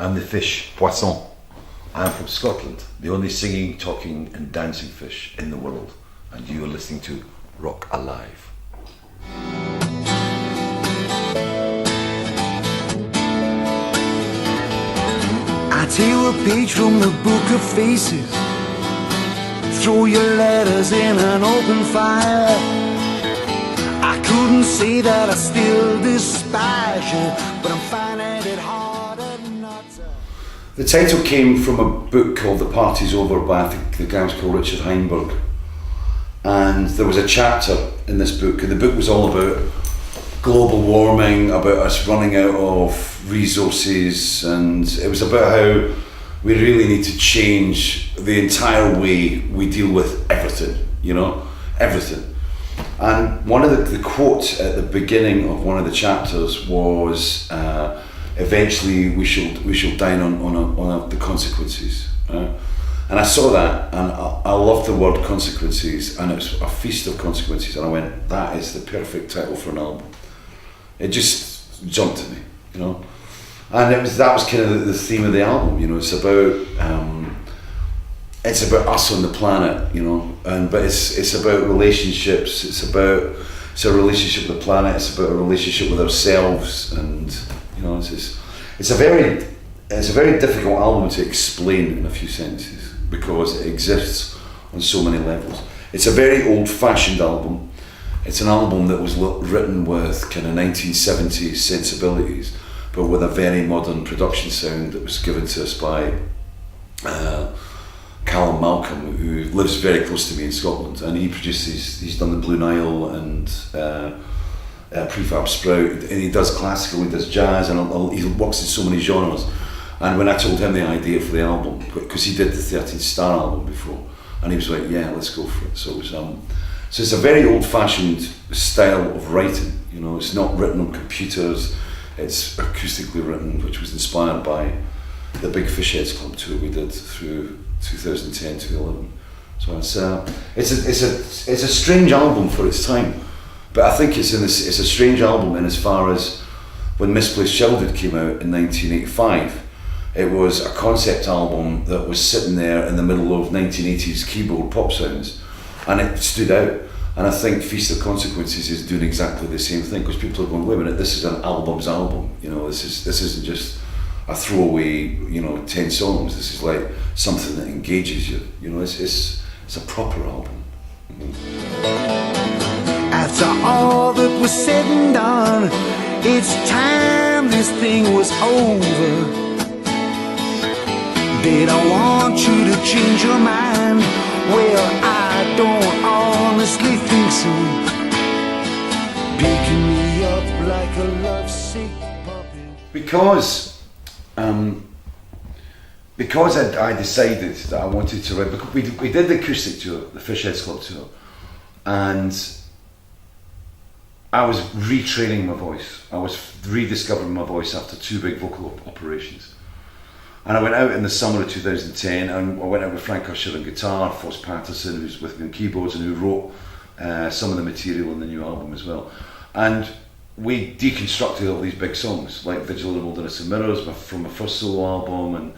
I'm the fish, poisson. I'm from Scotland, the only singing, talking and dancing fish in the world. And you are listening to Rocknlive. I tear a page from the book of faces. Throw your letters in an open fire. I couldn't say that I still despise you, but I'm finding it harder not to. The title came from a book called The Party's Over by, I think the guy was called Richard Heinberg. And there was a chapter in this book, and the book was all about global warming, about us running out of resources, and it was about how we really need to change the entire way we deal with everything, you know, everything. And one of the quotes at the beginning of one of the chapters was, eventually we shall dine on the consequences. And I saw that, and I loved the word consequences, and it's a feast of consequences, and I went, that is the perfect title for an album. It just jumped at me, you know. And that was kind of the theme of the album, you know. It's about us on the planet, you know, but it's about relationships. It's a relationship with the planet. It's about a relationship with ourselves, and you know, it's a very difficult album to explain in a few sentences because it exists on so many levels. It's a very old-fashioned album. It's an album that was written with kind of 1970s sensibilities, but with a very modern production sound that was given to us by Callum Malcolm, who lives very close to me in Scotland, and he's done the Blue Nile and Prefab Sprout, and he does classical, he does jazz, and he works in so many genres. And when I told him the idea for the album, because he did the 13 Star album before, and he was like, yeah, let's go for it. So it was, so it's a very old-fashioned style of writing, you know. It's not written on computers, it's acoustically written, which was inspired by the big Fishheads Club tour we did through 2010 to 11. So it's a strange album for its time, but I think it's a strange album in as far as when Misplaced Childhood came out in 1985, it was a concept album that was sitting there in the middle of 1980s keyboard pop sounds, and it stood out. And I think Feast of Consequences is doing exactly the same thing, because people are going, wait a minute, this is an album's album, you know, this isn't just a throwaway, you know, 10 songs. This is like something that engages you, you know. It's a proper album. After all that was said and done, it's time this thing was over. Did I want you to change your mind? Well, I don't honestly think so. Picking me up like a lovesick puppy. Because I decided that I wanted to write, because we did the acoustic tour, the Fishheads Club tour, and I was retraining my voice. I was rediscovering my voice after 2 big vocal operations. And I went out in the summer of 2010, and I went out with Frank Usher on guitar, Foss Patterson, who's with me on keyboards and who wrote some of the material in the new album as well. And we deconstructed all these big songs, like Vigil in the Wilderness of Mirrors from my first solo album, and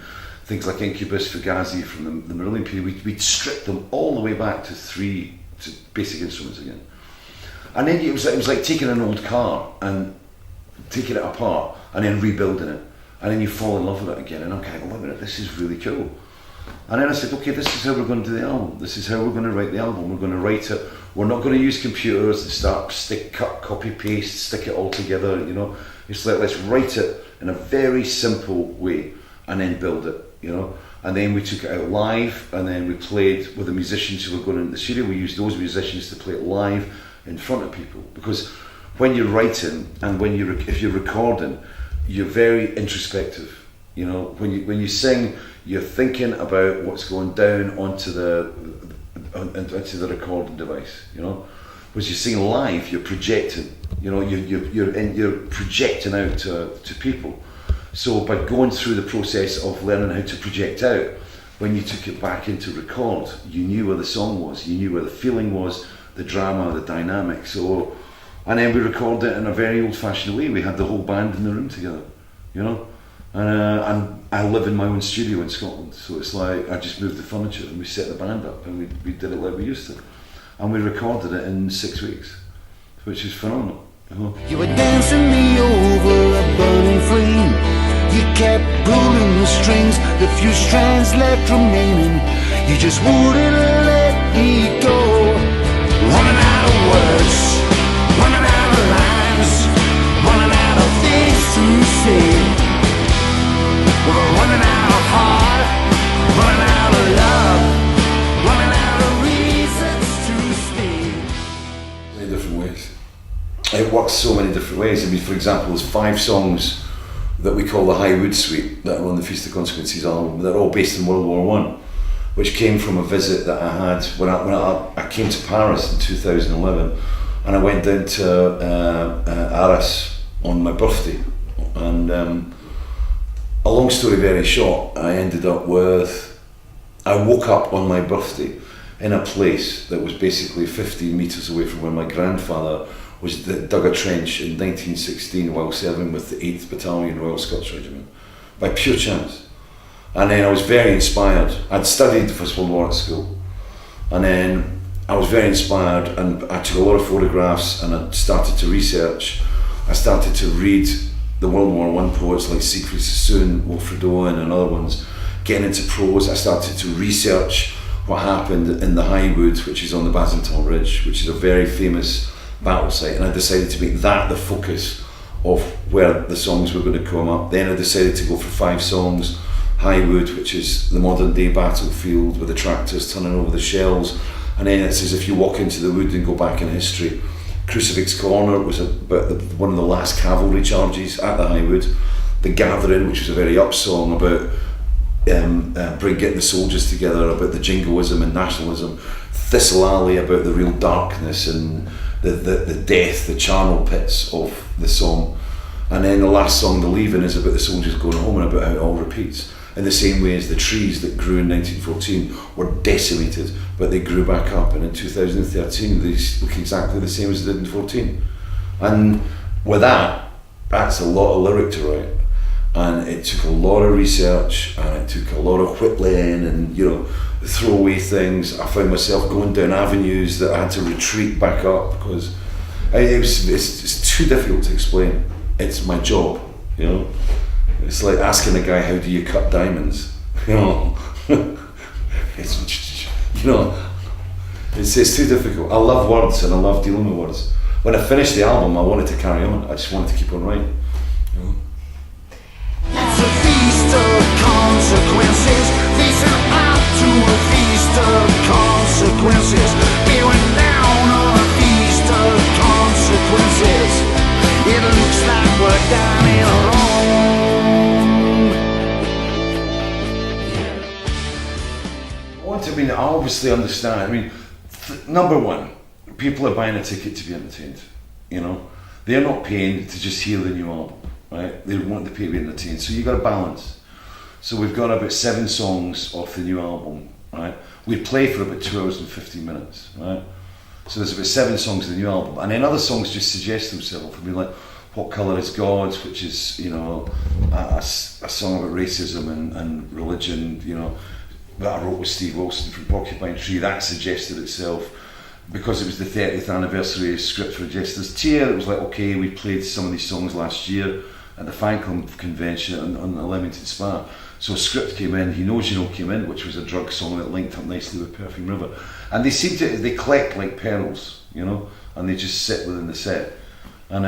things like Incubus, Fugazi from the Marillion period. We'd stripped them all the way back to basic instruments again. And then it was like taking an old car and taking it apart and then rebuilding it. And then you fall in love with it again, and I'm kind of, wait a minute, this is really cool. And then I said, okay, this is how we're going to do the album. This is how we're going to write the album. We're going to write it. We're not going to use computers and start cut, copy, paste, stick it all together, you know. It's like, let's write it in a very simple way and then build it, you know. And then we took it out live, and then we played with the musicians who were going into the studio. We used those musicians to play it live in front of people, because when you're writing and if you're recording, you're very introspective, you know. When you sing, you're thinking about what's going down onto the recording device, you know. Whereas you sing live, you're projecting, you know. You're projecting out to people. So by going through the process of learning how to project out, when you took it back into record, you knew where the song was, you knew where the feeling was, the drama, the dynamic. And then we recorded it in a very old-fashioned way. We had the whole band in the room together, you know. And I live in my own studio in Scotland, so it's like I just moved the furniture and we set the band up and we did it like we used to, and we recorded it in 6 weeks, which is phenomenal. You were dancing me over a burning flame. You kept pulling the strings, the few strands left remaining. You just wouldn't let me go. Running out of words, running out of lines, running out of things to say. We're running out of heart, running out of love, running out of reasons to stay. Many different ways. It works so many different ways. I mean, for example, there's 5 songs that we call the Highwood Suite that are on the Feast of Consequences album. They're all based in World War One, which came from a visit that I had when I came to Paris in 2011, and I went down to Arras on my birthday, and a long story very short, I woke up on my birthday in a place that was basically 15 metres away from where my grandfather dug a trench in 1916 while serving with the 8th Battalion Royal Scots Regiment, by pure chance. And then I was very inspired. I'd studied the First World War at school, and then I was very inspired and I took a lot of photographs and I started to research. I started to read the World War One poets like Siegfried Sassoon, Wilfred Owen and other ones, getting into prose. I started to research what happened in the Highwood, which is on the Bazental Ridge, which is a very famous battle site, and I decided to make that the focus of where the songs were going to come up. Then I decided to go for 5 songs. Highwood, which is the modern day battlefield with the tractors turning over the shells, and then it's as if you walk into the wood and go back in history. Crucifix Corner was about one of the last cavalry charges at the Highwood. The Gathering, which was a very up song about getting the soldiers together, about the jingoism and nationalism. Thistle Alley, about the real darkness and the death, the charnel pits of the song. And then the last song, The Leaving, is about the soldiers going home and about how it all repeats. In the same way as the trees that grew in 1914 were decimated, but they grew back up, and in 2013 they look exactly the same as they did in 14. And with that's a lot of lyric to write. And it took a lot of research, and it took a lot of whittling and, throwaway things. I found myself going down avenues that I had to retreat back up because it's too difficult to explain. It's my job, It's like asking a guy, how do you cut diamonds? It's too difficult. I love words and I love dealing with words. When I finished the album, I wanted to carry on. I just wanted to keep on writing. It's a feast of consequences. Facing up to a feast of consequences. We went down on a feast of consequences. It looks like we're dying wrong. I obviously understand. Number one, people are buying a ticket to be entertained. They're not paying to just hear the new album, right? They want to pay to be entertained. So you've got a balance. So we've got about 7 songs off the new album, right? We play for about 2 hours and 15 minutes, right? So there's about 7 songs in the new album, and then other songs just suggest themselves. Like What Colour Is God, which is a song about racism and religion, that I wrote with Steve Wilson from Porcupine Tree. That suggested itself because it was the 30th anniversary of Script for a Jester's Tear. It was like, okay, we played some of these songs last year at the fan club convention on the Leamington Spa. So Script came in, He Knows You Know came in, which was a drug song that linked up nicely with Perfume River. And they collect like pearls, and they just sit within the set. And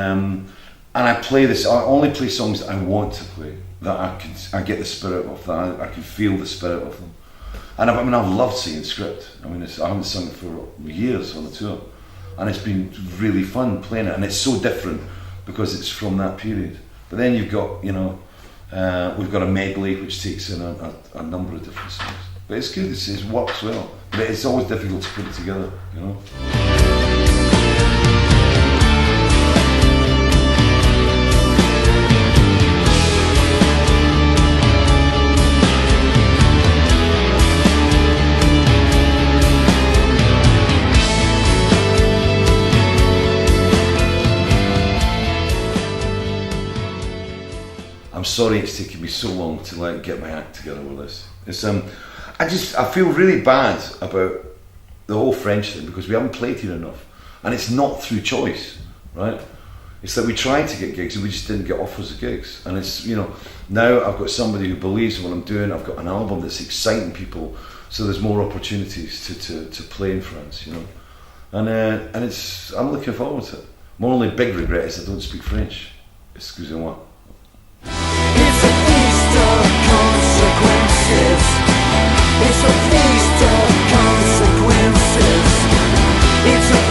I play this, I only play songs that I want to play, that I get the spirit of, that I can feel the spirit of them. And I've loved singing Script. I haven't sung it for years on the tour. And it's been really fun playing it, and it's so different because it's from that period. But then you've got, we've got a medley which takes in a number of different songs. But it's good, it works well. But it's always difficult to put it together, I'm sorry it's taken me so long to like get my act together with this. It's I feel really bad about the whole French thing because we haven't played here enough, and it's not through choice, right? It's that we tried to get gigs and we just didn't get offers of gigs. And it's, you know, now I've got somebody who believes in what I'm doing. I've got an album that's exciting people, so there's more opportunities to play in France, you know. And it's, I'm looking forward to it. My only big regret is I don't speak French. Excusez-moi. It's a feast of consequences. It's a feast of consequences. It's a